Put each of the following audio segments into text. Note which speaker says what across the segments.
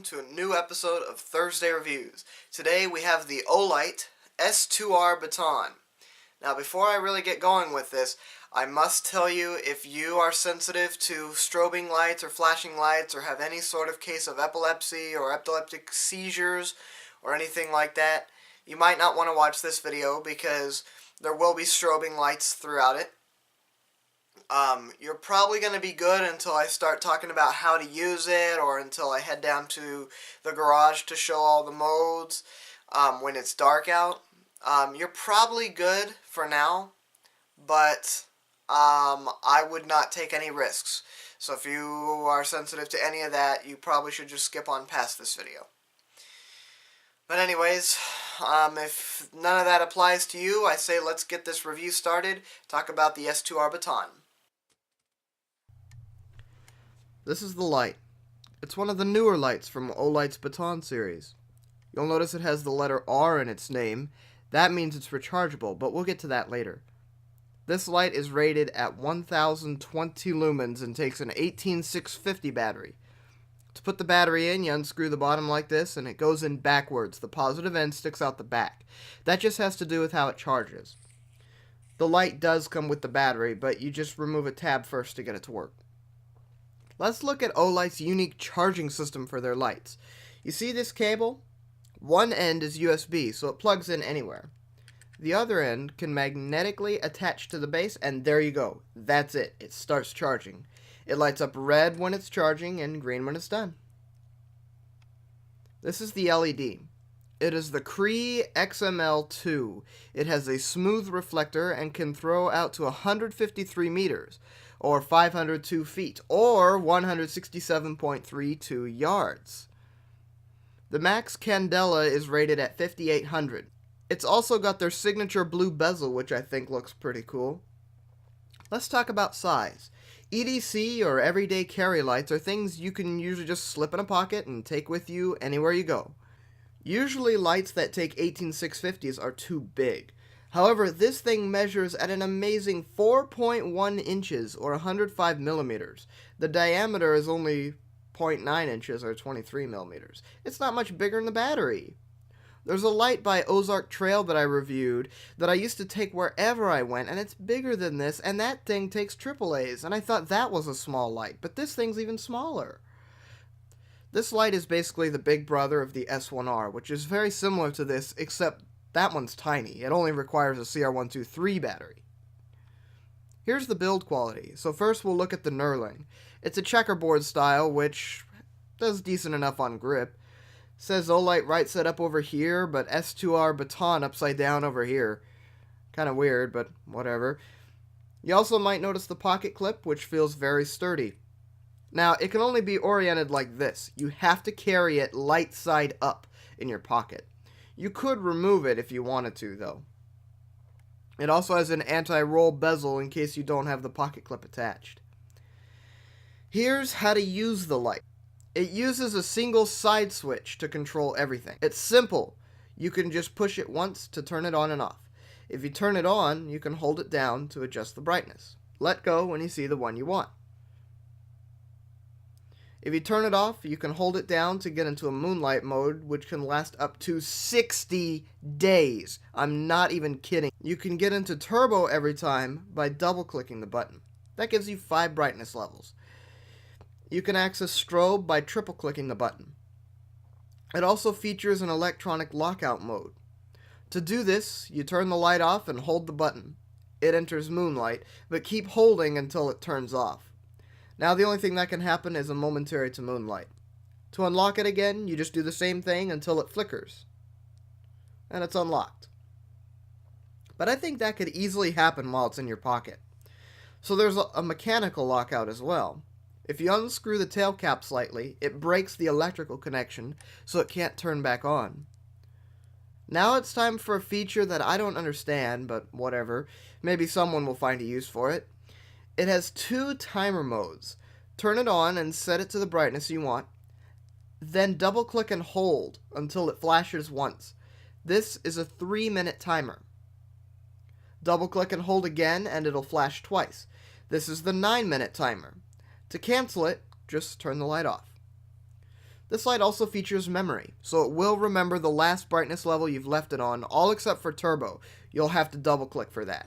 Speaker 1: to a new episode of Thursday Reviews. Today we have the Olight S2R Baton. Now before I really get going with this, I must tell you, if you are sensitive to strobing lights or flashing lights or have any sort of case of epilepsy or epileptic seizures or anything like that, you might not want to watch this video because there will be strobing lights throughout it. You're probably going to be good until I start talking about how to use it, or until I head down to the garage to show all the modes when it's dark out. You're probably good for now, but I would not take any risks. So if you are sensitive to any of that, you probably should just skip on past this video. But anyways, if none of that applies to you, I say let's get this review started, talk about the S2R Baton. This is the light. It's one of the newer lights from Olight's Baton series. You'll notice it has the letter R in its name. That means it's rechargeable, but we'll get to that later. This light is rated at 1020 lumens and takes an 18650 battery. To put the battery in, you unscrew the bottom like this, and it goes in backwards. The positive end sticks out the back. That just has to do with how it charges. The light does come with the battery, but you just remove a tab first to get it to work. Let's look at Olight's unique charging system for their lights. You see this cable? One end is USB, so it plugs in anywhere. The other end can magnetically attach to the base, and there you go. That's it. It starts charging. It lights up red when it's charging and green when it's done. This is the LED. It is the Cree XML2. It has a smooth reflector and can throw out to 153 meters, or 502 feet, or 167.32 yards. The max Candela is rated at 5800. It's also got their signature blue bezel, which I think looks pretty cool. Let's talk about size. EDC, or everyday carry lights, are things you can usually just slip in a pocket and take with you anywhere you go. Usually lights that take 18650s are too big. However, this thing measures at an amazing 4.1 inches or 105 millimeters. The diameter is only 0.9 inches or 23 millimeters. It's not much bigger than the battery. There's a light by Ozark Trail that I reviewed that I used to take wherever I went, and it's bigger than this, and that thing takes AAAs, and I thought that was a small light, but this thing's even smaller. This light is basically the big brother of the S1R, which is very similar to this, except that one's tiny. It only requires a CR123 battery. Here's the build quality. So first we'll look at the knurling. It's a checkerboard style, which does decent enough on grip. Says Olight right set up over here, but S2R Baton upside down over here. Kind of weird, but whatever. You also might notice the pocket clip, which feels very sturdy. Now, it can only be oriented like this. You have to carry it light side up in your pocket. You could remove it if you wanted to, though. It also has an anti-roll bezel in case you don't have the pocket clip attached. Here's how to use the light. It uses a single side switch to control everything. It's simple. You can just push it once to turn it on and off. If you turn it on, you can hold it down to adjust the brightness. Let go when you see the one you want. If you turn it off, you can hold it down to get into a moonlight mode, which can last up to 60 days. I'm not even kidding. You can get into turbo every time by double-clicking the button. That gives you 5 brightness levels. You can access strobe by triple-clicking the button. It also features an electronic lockout mode. To do this, you turn the light off and hold the button. It enters moonlight, but keep holding until it turns off. Now the only thing that can happen is a momentary to moonlight. To unlock it again, you just do the same thing until it flickers. And it's unlocked. But I think that could easily happen while it's in your pocket. So there's a mechanical lockout as well. If you unscrew the tail cap slightly, it breaks the electrical connection, so it can't turn back on. Now it's time for a feature that I don't understand, but whatever. Maybe someone will find a use for it. It has 2 timer modes. Turn it on and set it to the brightness you want. Then double click and hold until it flashes once. This is a 3-minute timer. Double click and hold again and it'll flash twice. This is the 9-minute timer. To cancel it, just turn the light off. This light also features memory, so it will remember the last brightness level you've left it on, all except for turbo. You'll have to double click for that.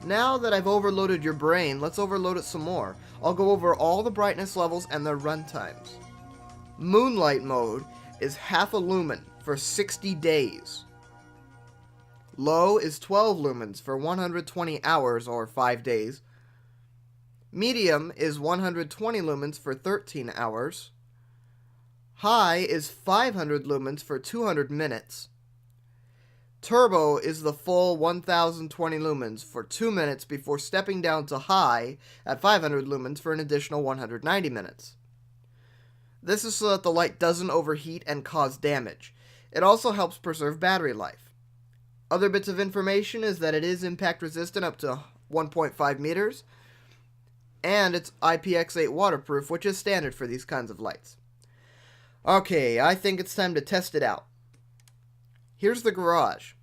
Speaker 1: Now that I've overloaded your brain, let's overload it some more. I'll go over all the brightness levels and their runtimes. Moonlight mode is half a lumen for 60 days. Low is 12 lumens for 120 hours or 5 days. Medium is 120 lumens for 13 hours. High is 500 lumens for 200 minutes. Turbo is the full 1020 lumens for 2 minutes before stepping down to high at 500 lumens for an additional 190 minutes. This is so that the light doesn't overheat and cause damage. It also helps preserve battery life. Other bits of information is that it is impact resistant up to 1.5 meters, and it's IPX8 waterproof, which is standard for these kinds of lights. Okay, I think it's time to test it out. Here's the garage.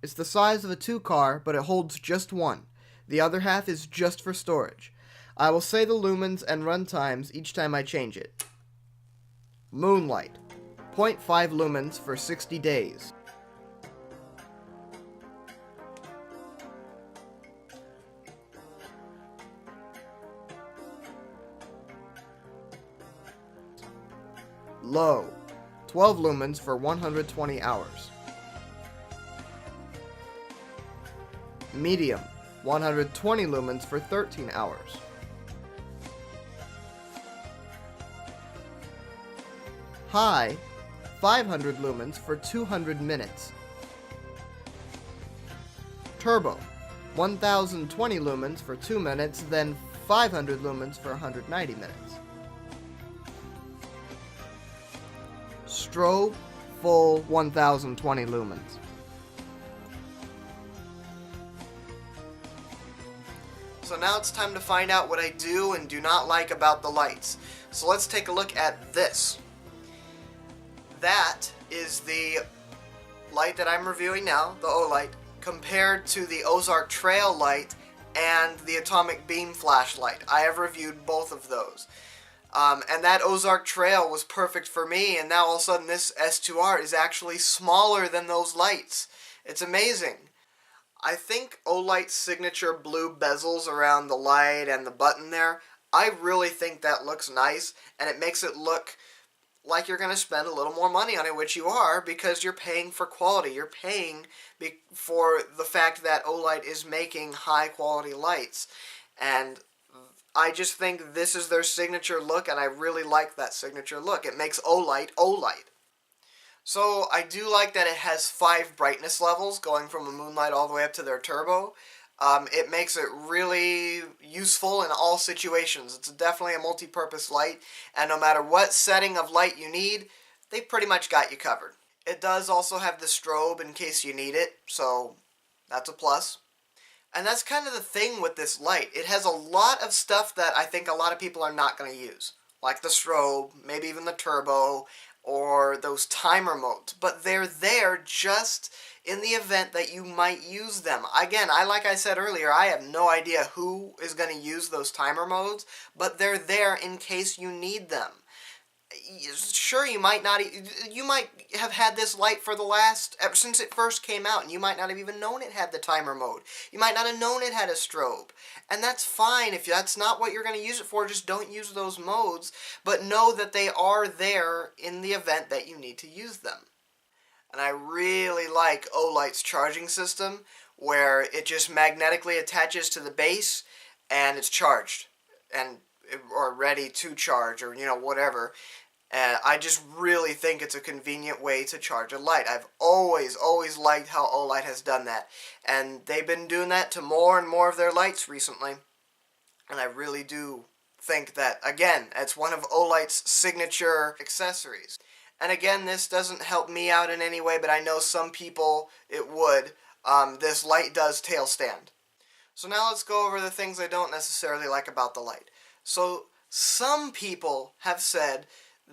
Speaker 1: It's the size of a 2-car, but it holds just one. The other half is just for storage. I will say the lumens and runtimes each time I change it. Moonlight, 0.5 lumens for 60 days. Low, 12 lumens for 120 hours. Medium, 120 lumens for 13 hours. High, 500 lumens for 200 minutes. Turbo, 1020 lumens for 2 minutes, then 500 lumens for 190 minutes. Strobe, full 1020 lumens. So now it's time to find out what I do and do not like about the lights. So let's take a look at this. That is the light that I'm reviewing now, the Olight, compared to the Ozark Trail light and the Atomic Beam flashlight. I have reviewed both of those. And that Ozark Trail was perfect for me, and now all of a sudden this S2R is actually smaller than those lights. It's amazing. I think Olight's signature blue bezels around the light and the button there, I really think that looks nice, and it makes it look like you're going to spend a little more money on it, which you are, because you're paying for quality. You're paying for the fact that Olight is making high quality lights. And I just think this is their signature look, and I really like that signature look. It makes Olight Olight. So I do like that it has 5 brightness levels going from a moonlight all the way up to their turbo. It makes it really useful in all situations. It's definitely a multi-purpose light, and no matter what setting of light you need, they pretty much got you covered. It does also have the strobe in case you need it, so that's a plus. And that's kind of the thing with this light. It has a lot of stuff that I think a lot of people are not going to use, like the strobe, maybe even the turbo, or those timer modes, but they're there just in the event that you might use them. Again, like I said earlier, I have no idea who is going to use those timer modes, but they're there in case you need them. Sure, you might have had this light for ever since it first came out, and you might not have even known it had the timer mode. You might not have known it had a strobe, and that's fine. If that's not what you're going to use it for, just don't use those modes, but know that they are there in the event that you need to use them. And I really like Olight's charging system, where it just magnetically attaches to the base, and it's charged, or ready to charge, or whatever. And I just really think it's a convenient way to charge a light. I've always liked how Olight has done that, and they've been doing that to more and more of their lights recently. And I really do think that, again, it's one of Olight's signature accessories. And again, this doesn't help me out in any way, but I know some people it would. This light does tail stand. So now let's go over the things I don't necessarily like about the light. So some people have said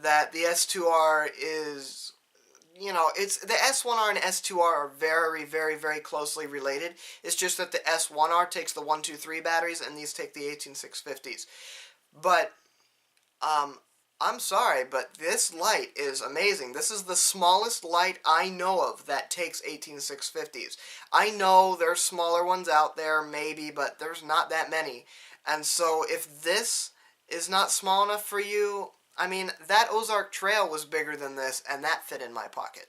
Speaker 1: that the S2R is you know, it's the S1R and S2R are very, very, very closely related. It's just that the S1R takes the 123 batteries and these take the 18650s. But I'm sorry, but this light is amazing. This is the smallest light I know of that takes 18650s. I know there's smaller ones out there, maybe, but there's not that many. And so if this is not small enough for you, I mean, that Ozark Trail was bigger than this, and that fit in my pocket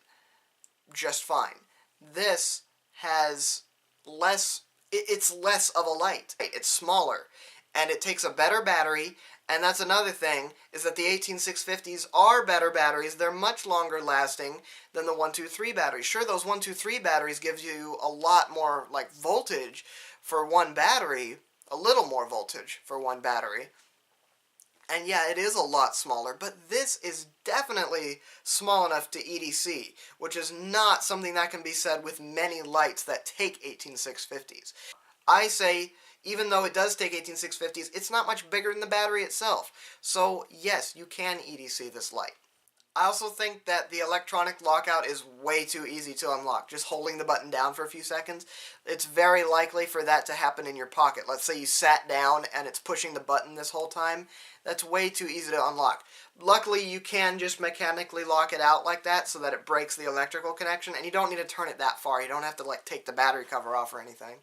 Speaker 1: just fine. This has less, it's less of a light. It's smaller, and it takes a better battery. And that's another thing, is that the 18650s are better batteries. They're much longer lasting than the 123 batteries. Sure, those 123 batteries gives you a lot more like voltage for one battery, a little more voltage for one battery. And yeah, it is a lot smaller, but this is definitely small enough to EDC, which is not something that can be said with many lights that take 18650s. I say, even though it does take 18650s, it's not much bigger than the battery itself. So yes, you can EDC this light. I also think that the electronic lockout is way too easy to unlock. Just holding the button down for a few seconds, it's very likely for that to happen in your pocket. Let's say you sat down and it's pushing the button this whole time. That's way too easy to unlock. Luckily, you can just mechanically lock it out like that so that it breaks the electrical connection, and you don't need to turn it that far. You don't have to like take the battery cover off or anything.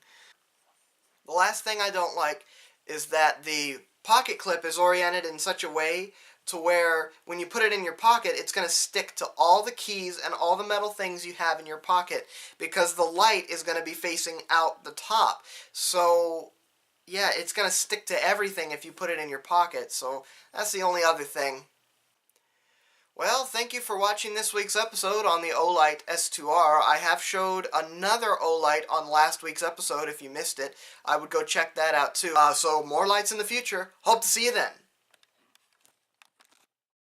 Speaker 1: The last thing I don't like is that the pocket clip is oriented in such a way to where when you put it in your pocket, it's going to stick to all the keys and all the metal things you have in your pocket, because the light is going to be facing out the top. So yeah, it's going to stick to everything if you put it in your pocket. So that's the only other thing. Well, thank you for watching this week's episode on the Olight S2R. I have showed another Olight on last week's episode. If you missed it, I would go check that out too. So more lights in the future. Hope to see you then.